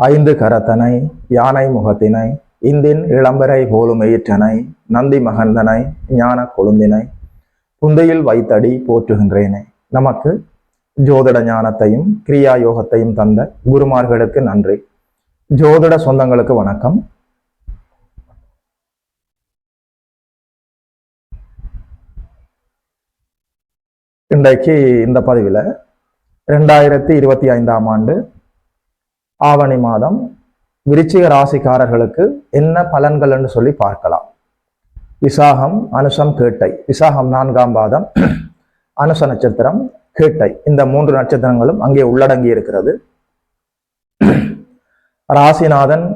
ஐந்து கரத்தனை யானை முகத்தினை இந்தின் இளம்பரை போலும் எயிற்றனை நந்தி மகந்தனை ஞான கொழுந்தினை புந்தையில் வைத்தடி போற்றுகின்றேனே. நமக்கு ஜோதிட ஞானத்தையும் கிரியா யோகத்தையும் தந்த குருமார்களுக்கு நன்றி. ஜோதிட சொந்தங்களுக்கு வணக்கம். இன்றைக்கு இந்த பதிவில் 2025ஆம் ஆண்டு ஆவணி மாதம் விருச்சிக ராசிக்காரர்களுக்கு என்ன பலன்கள் என்று சொல்லி பார்க்கலாம். விசாகம், அனுசம், கேட்டை. விசாகம் 4ஆம் பாதம், அனுச நட்சத்திரம், கேட்டை, இந்த 3 நட்சத்திரங்களும் அங்கே உள்ளடங்கி இருக்கிறது. ராசிநாதன்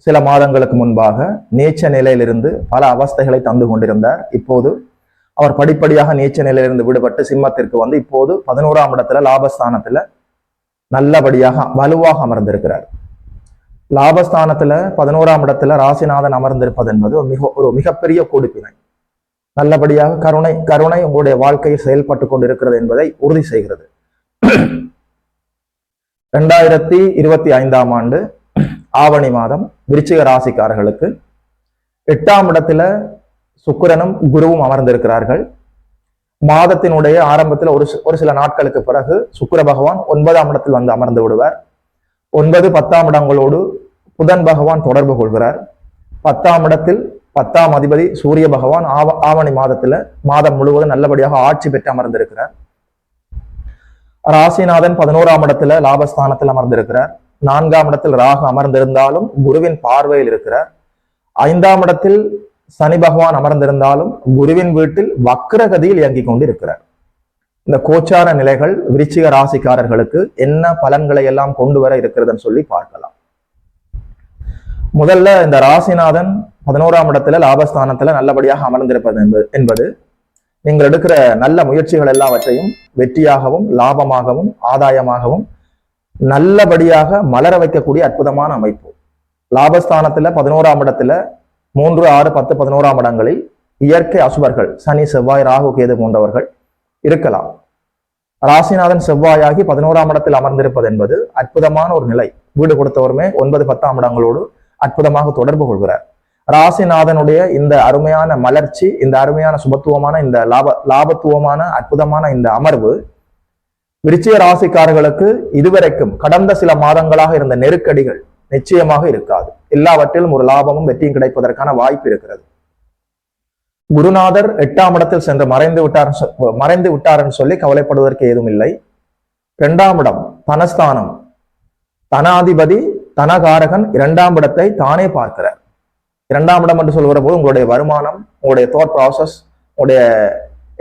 சில மாதங்களுக்கு முன்பாக நீச்ச நிலையிலிருந்து பல அவஸ்தைகளை தந்து கொண்டிருந்தார். இப்போது அவர் படிப்படியாக நீச்ச நிலையிலிருந்து விடுபட்டு சிம்மத்திற்கு வந்து இப்போது 11ஆம் இடத்துல லாபஸ்தானத்துல நல்லபடியாக வலுவாக அமர்ந்திருக்கிறார். லாபஸ்தானத்துல 11ஆம் இடத்துல ராசிநாதன் அமர்ந்திருப்பது என்பது ஒரு மிகப்பெரிய கொடுப்பினை. நல்லபடியாக கருணை உங்களுடைய வாழ்க்கையில் செயல்பட்டு கொண்டிருக்கிறது என்பதை உறுதி செய்கிறது. 2025ஆம் ஆண்டு ஆவணி மாதம் விருச்சிக ராசிக்காரர்களுக்கு 8ஆம் இடத்துல சுக்கிரனும் குருவும் அமர்ந்திருக்கிறார்கள். மாதத்தினுடைய ஆரம்பத்தில் ஒரு சில நாட்களுக்கு பிறகு சுக்கிர பகவான் 9ஆம் இடத்தில் வந்து அமர்ந்து விடுவார். 9, 10ஆம் இடங்களோடு புதன் பகவான் தொடர்பு கொள்கிறார். 10ஆம் இடத்தில் 10ஆம் அதிபதி சூரிய பகவான் ஆவணி மாதம் முழுவதும் நல்லபடியாக ஆட்சி பெற்று அமர்ந்திருக்கிறார். ராசிநாதன் 11ஆம் இடத்துல லாபஸ்தானத்தில் அமர்ந்திருக்கிறார். 4ஆம் இடத்தில் ராகு அமர்ந்திருந்தாலும் குருவின் பார்வையில் இருக்கிறார். 5ஆம் இடத்தில் சனி பகவான் அமர்ந்திருந்தாலும் குருவின் வீட்டில் வக்ரகதியில் இயங்கிக் கொண்டு இருக்கிறார். இந்த கோச்சார நிலைகள் விருச்சிக ராசிக்காரர்களுக்கு என்ன பலன்களை எல்லாம் கொண்டு வர இருக்கிறதுன்னு சொல்லி பார்க்கலாம். முதல்ல இந்த ராசிநாதன் 11ஆம் இடத்துல லாபஸ்தானத்துல நல்லபடியாக அமர்ந்திருப்பது என்பது நீங்கள் எடுக்கிற நல்ல முயற்சிகள் எல்லாவற்றையும் வெற்றியாகவும் லாபமாகவும் ஆதாயமாகவும் நல்லபடியாக மலர வைக்கக்கூடிய அற்புதமான அமைப்பு. லாபஸ்தானத்துல 11ஆம் இடத்துல 3, 6, 10, 11ஆம் இடங்களில் இயற்கை அசுபர்கள் சனி, செவ்வாய், ராகு, கேது போன்றவர்கள் இருக்கலாம். ராசிநாதன் செவ்வாயாகி 11ஆம் இடத்தில் அமர்ந்திருப்பது என்பது அற்புதமான ஒரு நிலை. வீடு கொடுத்தவருமே 9, 10ஆம் இடங்களோடு அற்புதமாக தொடர்பு கொள்கிறார். ராசிநாதனுடைய இந்த அருமையான மலர்ச்சி, இந்த அருமையான சுபத்துவமான, இந்த லாபத்துவமான அற்புதமான இந்த அமர்வு விருச்சிக ராசிக்காரர்களுக்கு இதுவரைக்கும் கடந்த சில மாதங்களாக இருந்த நெருக்கடிகள் நிச்சயமாக இருக்காது. எல்லாவற்றிலும் ஒரு லாபமும் வெற்றியும் கிடைப்பதற்கான வாய்ப்பு இருக்கிறது. குருநாதர் 8ஆம் இடத்தில் சென்று மறைந்து விட்டார்னு சொல்லி கவலைப்படுவதற்கு ஏதும் இல்லை. 2ஆம் இடம் தனஸ்தானம், தனாதிபதி தனகாரகன் 2ஆம் இடத்தை தானே பார்க்கிறார். 2ஆம் இடம் என்று சொல்கிற போது உங்களுடைய வருமானம், உங்களுடைய தாட் ப்ராசஸ், உங்களுடைய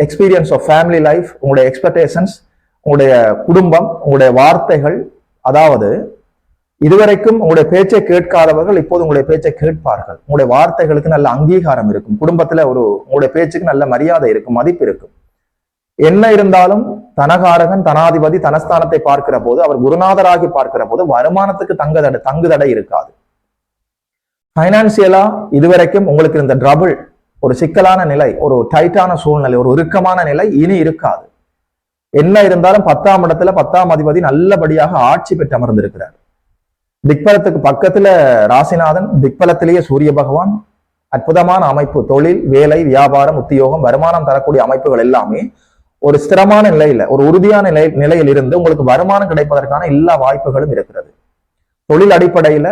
எக்ஸ்பீரியன்ஸ் ஆஃப் ஃபேமிலி லைஃப், உங்களுடைய எக்ஸ்பெக்டேஷன்ஸ், உங்களுடைய குடும்பம், உங்களுடைய வார்த்தைகள், அதாவது இதுவரைக்கும் உங்களுடைய பேச்சை கேட்காதவர்கள் இப்போது உங்களுடைய பேச்சை கேட்பார்கள். உங்களுடைய வார்த்தைகளுக்கு நல்ல அங்கீகாரம் இருக்கும். குடும்பத்துல உங்களுடைய பேச்சுக்கு நல்ல மரியாதை இருக்கும், மதிப்பு இருக்கும். என்ன இருந்தாலும் தனகாரகன் தனாதிபதி தனஸ்தானத்தை பார்க்கிற போது, அவர் குருநாதராகி பார்க்கிற போது வருமானத்துக்கு தங்குதடை இருக்காது. பைனான்சியலா இதுவரைக்கும் உங்களுக்கு இருந்த ட்ரபிள், ஒரு சிக்கலான நிலை, ஒரு டைட்டான சூழ்நிலை, ஒரு இறுக்கமான நிலை இனி இருக்காது. என்ன இருந்தாலும் 10ஆம் இடத்துல 10ஆம் அதிபதி நல்லபடியாக ஆட்சி பெற்று அமர்ந்திருக்கிறார். திக்பலத்துக்கு பக்கத்துல ராசிநாதன், திக்பலத்திலேயே சூரிய பகவான். அற்புதமான அமைப்பு. தொழில், வேலை, வியாபாரம், உத்தியோகம், வருமானம் தரக்கூடிய அமைப்புகள் எல்லாமே ஒரு ஸ்திரமான நிலையில, ஒரு உறுதியான நிலையில் இருந்து உங்களுக்கு வருமானம் கிடைப்பதற்கான எல்லா வாய்ப்புகளும் இருக்கிறது. தொழில் அடிப்படையில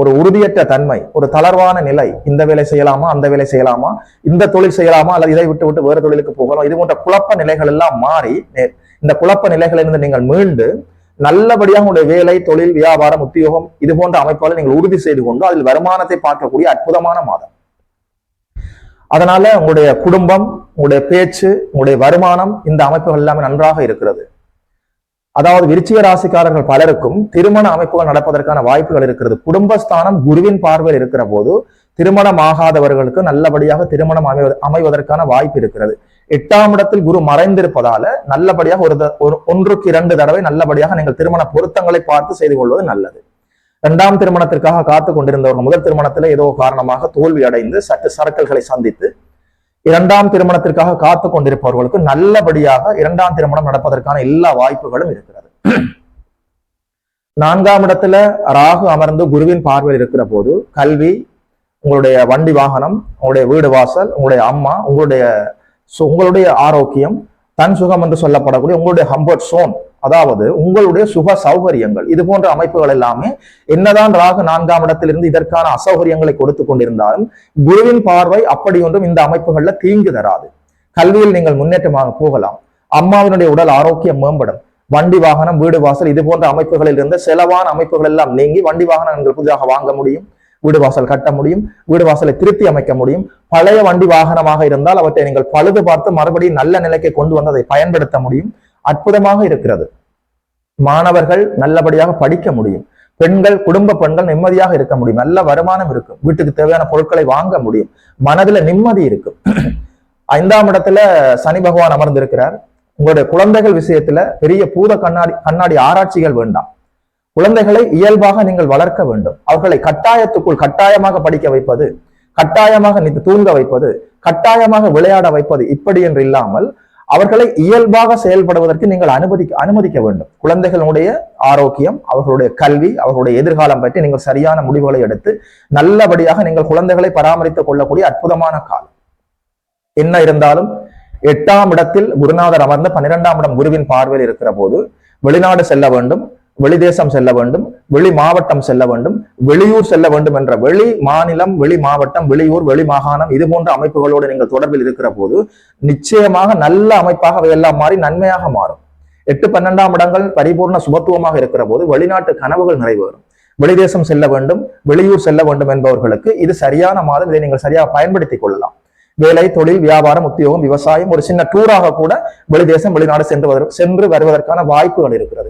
ஒரு உறுதியற்ற தன்மை, ஒரு தளர்வான நிலை, இந்த வேலை செய்யலாமா, அந்த வேலை செய்யலாமா, இந்த தொழில் செய்யலாமா, அல்லது இதை விட்டு வேறு தொழிலுக்கு போகலாம், இது போன்ற குழப்ப நிலைகள் எல்லாம் மாறி இந்த குழப்ப நிலைகளிலிருந்து நீங்கள் மீண்டு நல்லபடியாக உங்களுடைய வேலை, தொழில், வியாபாரம், உத்தியோகம் இது போன்ற அமைப்புகளை நீங்கள் உறுதி செய்து கொண்டு அதில் வருமானத்தை பார்க்கக்கூடிய அற்புதமான மாதம். அதனால உங்களுடைய குடும்பம், உங்களுடைய பேச்சு, உங்களுடைய வருமானம், இந்த அமைப்புகள் எல்லாமே நன்றாக இருக்கிறது. அதாவது விருச்சிக ராசிக்காரர்கள் பலருக்கும் திருமண அமைப்புகள் நடப்பதற்கான வாய்ப்புகள் இருக்கிறது. குடும்பஸ்தானம் குருவின் பார்வையில் இருக்கிற போது திருமணம் ஆகாதவர்களுக்கு நல்லபடியாக திருமணம் அமைவதற்கான வாய்ப்பு இருக்கிறது. 8ஆம் இடத்தில் குரு மறைந்திருப்பதால நல்லபடியாக 1க்கு 2 தடவை நல்லபடியாக நீங்கள் திருமண பொருத்தங்களை பார்த்து செய்து கொள்வது நல்லது. 2ஆம் திருமணத்திற்காக காத்து கொண்டிருந்தவர்கள் முதல் திருமணத்துல ஏதோ காரணமாக தோல்வி அடைந்து சற்று சறுக்கல்களை சந்தித்து 2ஆம் திருமணத்திற்காக காத்து கொண்டிருப்பவர்களுக்கு நல்லபடியாக 2ஆம் திருமணம் நடப்பதற்கான எல்லா வாய்ப்புகளும் இருக்கிறது. 4ஆம் இடத்துல ராகு அமர்ந்து குருவின் பார்வையில் இருக்கிற போது கல்வி, உங்களுடைய வண்டி வாகனம், உங்களுடைய வீடு வாசல், உங்களுடைய அம்மா, உங்களுடைய ஆரோக்கியம், தன் சுகம் என்று சொல்லப்படக்கூடிய உங்களுடைய கம்ஃபர்ட் சோன், அதாவது உங்களுடைய சுக சௌகரியங்கள், இது போன்ற அமைப்புகள் எல்லாமே என்னதான் ராகு 4ஆம் இடத்திலிருந்து இதற்கான அசௌகரியங்களை கொடுத்து கொண்டிருந்தாலும் குருவின் பார்வை அப்படி ஒன்றும் இந்த அமைப்புகள்ல தீங்கு தராது. கல்வியில் நீங்கள் முன்னேற்றமாக போகலாம். அம்மாவினுடைய உடல் ஆரோக்கியம் மேம்படும். வண்டி வாகனம், வீடு வாசல், இது போன்ற அமைப்புகளில் இருந்த செலவான அமைப்புகள் எல்லாம் நீங்கி வண்டி வாகனம் நீங்கள் புதிதாக வாங்க முடியும், வீடு வாசல் கட்ட முடியும், வீடு வாசலை திருத்தி அமைக்க முடியும். பழைய வண்டி வாகனமாக இருந்தால் அவற்றை நீங்கள் பழுது பார்த்து மறுபடியும் நல்ல நிலைக்கு கொண்டு வந்து அதை பயன்படுத்த முடியும். அற்புதமாக இருக்கிறது. மாணவர்கள் நல்லபடியாக படிக்க முடியும். பெண்கள், குடும்ப பெண்கள் நிம்மதியாக இருக்க முடியும். நல்ல வருமானம் இருக்கும். வீட்டுக்கு தேவையான பொருட்களை வாங்க முடியும். மனதுல நிம்மதி இருக்கும். 5ஆம் இடத்துல சனி பகவான் அமர்ந்திருக்கிறார். உங்களுடைய குழந்தைகள் விஷயத்துல பெரிய பூத கண்ணாடி ஆராய்ச்சிகள் வேண்டாம். குழந்தைகளை இயல்பாக நீங்கள் வளர்க்க வேண்டும். அவர்களை கட்டாயமாக படிக்க வைப்பது, கட்டாயமாக தூங்க வைப்பது, கட்டாயமாக விளையாட வைப்பது இப்படி என்று இல்லாமல் அவர்களை இயல்பாக செயல்படுவதற்கு நீங்கள் அனுமதிக்க வேண்டும். குழந்தைகளுடைய ஆரோக்கியம், அவர்களுடைய கல்வி, அவர்களுடைய எதிர்காலம் பற்றி நீங்கள் சரியான முடிவுகளை எடுத்து நல்லபடியாக நீங்கள் குழந்தைகளை பராமரித்துக் கொள்ளக்கூடிய அற்புதமான காலம். என்ன இருந்தாலும் 8ஆம் இடத்தில் குருநாதர் அமர்ந்த 12ஆம் இடம் குருவின் பார்வையில் இருக்கிற போது வெளிநாடு செல்ல வேண்டும், வெளிதேசம் செல்ல வேண்டும், வெளி மாவட்டம் செல்ல வேண்டும், வெளியூர் செல்ல வேண்டும் என்ற வெளி மாநிலம், வெளி மாவட்டம், வெளியூர், வெளி மாகாணம் இது போன்ற அமைப்புகளோடு நீங்கள் தொடர்பில் இருக்கிற போது நிச்சயமாக நல்ல அமைப்பாக அவையெல்லாம் மாறி நன்மையாக மாறும். 8, 12ஆம் இடங்கள் பரிபூர்ண சுபத்துவமாக இருக்கிற போது வெளிநாட்டு கனவுகள் நிறைவேறும். வெளிதேசம் செல்ல வேண்டும், வெளியூர் செல்ல வேண்டும் என்பவர்களுக்கு இது சரியான மாதம். இதை நீங்கள் சரியாக பயன்படுத்திக் கொள்ளலாம். வேலை, தொழில், வியாபாரம், உத்தியோகம், விவசாயம், ஒரு சின்ன டூராக கூட வெளிதேசம், வெளிநாடு சென்று வருவதற்கான வாய்ப்புகள் இருக்கிறது.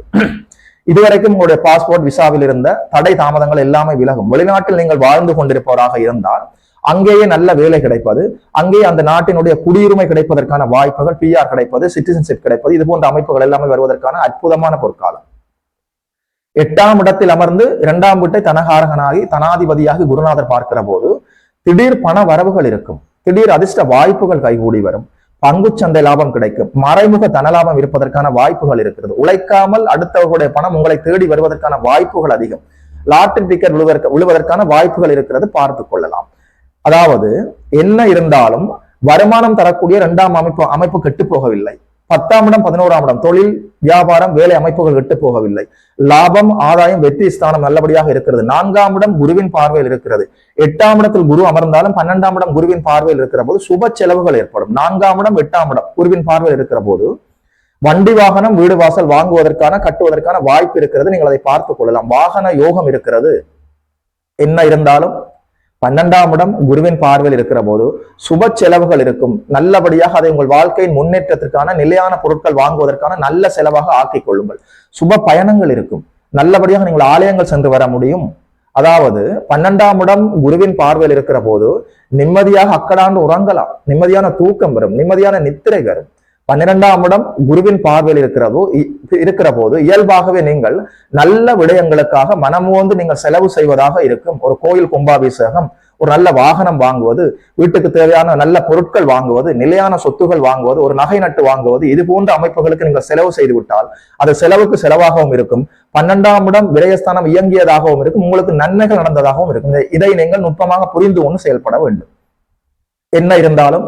இதுவரைக்கும் உங்களுடைய பாஸ்போர்ட், விசாவில் இருந்த தடை தாமதங்கள் எல்லாமே விலகும். வெளிநாட்டில் நீங்கள் வாழ்ந்து கொண்டிருப்பவராக இருந்தால் அங்கேயே நல்ல வேலை கிடைப்பது, அங்கேயே அந்த நாட்டினுடைய குடியுரிமை கிடைப்பதற்கான வாய்ப்புகள், PR கிடைப்பது, சிட்டிசன்ஷிப் கிடைப்பது, இது போன்ற அமைப்புகள் எல்லாமே வருவதற்கான அற்புதமான பொற்காலம். 8ஆம் இடத்தில் அமர்ந்து 2ஆம் வீட்டை தனகாரகனாகி தனாதிபதியாகி குருநாதர் பார்க்கிற போது திடீர் பண வரவுகள் இருக்கும். திடீர் அதிர்ஷ்ட வாய்ப்புகள் கைகூடி வரும். பங்குச்சந்தை லாபம் கிடைக்கும். மறைமுக தனலாபம் இருப்பதற்கான வாய்ப்புகள் இருக்கிறது. உழைக்காமல் அடுத்தவர்களுடைய பணம் உங்களை தேடி வருவதற்கான வாய்ப்புகள் அதிகம். லாட்டரி டிக்கெட் விழுவதற்கான வாய்ப்புகள் இருக்கிறது, பார்த்து கொள்ளலாம். அதாவது என்ன இருந்தாலும் வருமானம் தரக்கூடிய 2ஆம் அமைப்பு கெட்டு போகவில்லை. 10ஆம் இடம், 11ஆம் இடம் தொழில், வியாபாரம், வேலை அமைப்புகள் கெட்டு போகவில்லை. லாபம், ஆதாயம், வெற்றி ஸ்தானம் நல்லபடியாக இருக்கிறது. 4ஆம் இடம் குருவின் பார்வையில் இருக்கிறது. 8ஆம் இடத்தில் குரு அமர்ந்தாலும் 12ஆம் இடம் குருவின் பார்வையில் இருக்கிற போது சுப செலவுகள் ஏற்படும். 4ஆம் இடம், 8ஆம் இடம் குருவின் பார்வையில் இருக்கிற போது வண்டி வாகனம், வீடு வாசல் வாங்குவதற்கான, கட்டுவதற்கான வாய்ப்பு இருக்கிறது. நீங்கள் அதை பார்த்துக் கொள்ளலாம். வாகன யோகம் இருக்கிறது. என்ன இருந்தாலும் 12ஆம் இடம் குருவின் பார்வையில் இருக்கிற போது சுப செலவுகள் இருக்கும். நல்லபடியாக அதை உங்கள் வாழ்க்கையின் முன்னேற்றத்திற்கான நிலையான பொருட்கள் வாங்குவதற்கான நல்ல செலவாக ஆக்கிக் கொள்ளுங்கள். சுப பயணங்கள் இருக்கும். நல்லபடியாக நீங்கள் ஆலயங்கள் சென்று வர முடியும். அதாவது 12ஆம் இடம் குருவின் பார்வையில் இருக்கிற போது நிம்மதியாக அக்கடாண்டு உறங்கலாம். நிம்மதியான தூக்கம் வரும், நிம்மதியான நித்திரை வரும். 12ஆம் இடம் குருவின் பார்வையில் இருக்கிற போது இயல்பாகவே நீங்கள் நல்ல விடயங்களுக்காக மனமோந்து நீங்கள் செலவு செய்வதாக இருக்கும். ஒரு கோயில் கும்பாபிஷேகம், ஒரு நல்ல வாகனம் வாங்குவது, வீட்டுக்கு தேவையான நல்ல பொருட்கள் வாங்குவது, நிலையான சொத்துகள் வாங்குவது, ஒரு நகை நட்டு வாங்குவது, இது போன்ற அமைப்புகளுக்கு நீங்கள் செலவு செய்து விட்டால் அது செலவுக்கு செலவாகவும் இருக்கும். 12ஆம் இடம் விரயஸ்தானம் இயங்கியதாகவும் இருக்கும். உங்களுக்கு நன்மைகள் நடந்ததாகவும் இருக்கும். இதை நீங்கள் நுட்பமாக புரிந்து கொண்டு செயல்பட வேண்டும். என்ன இருந்தாலும்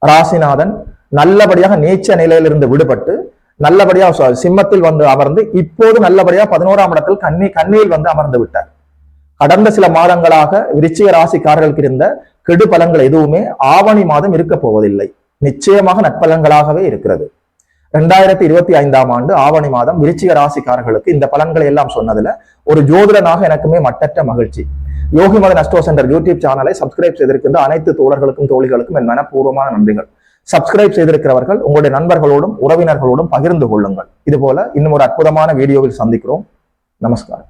ராசிநாதன் நல்லபடியாக நீச்ச நிலையிலிருந்து விடுபட்டு நல்லபடியாக சிம்மத்தில் வந்து அமர்ந்து இப்போது நல்லபடியாக 11ஆம் இடத்தில் கன்னியில் வந்து அமர்ந்து விட்டார். கடந்த சில மாதங்களாக விருச்சிக ராசிக்காரர்களுக்கு இருந்த கெடு பலன்கள் எதுவுமே ஆவணி மாதம் இருக்க போவதில்லை. நிச்சயமாக நற்பலன்களாகவே இருக்கிறது. 2025ஆம் ஆண்டு ஆவணி மாதம் விருச்சிக ராசிக்காரர்களுக்கு இந்த பலன்களை எல்லாம் சொன்னதுல ஒரு ஜோதிடனாக எனக்குமே மட்டற்ற மகிழ்ச்சி. யோகி மதன் அஸ்ட்ரோ சென்டர் யூடியூப் சேனலை சப்ஸ்கிரைப் செய்திருக்கின்ற அனைத்து தோழர்களுக்கும் தோழிகளுக்கும் என் மனப்பூர்வமான நன்றிகள். சப்ஸ்கிரைப் செய்திருக்கிறவர்கள் உங்களுடைய நண்பர்களோடும் உறவினர்களோடும் பகிர்ந்து கொள்ளுங்கள். இது போல இன்னும் ஒரு அற்புதமான வீடியோவில் சந்திக்கிறோம். நமஸ்காரம்.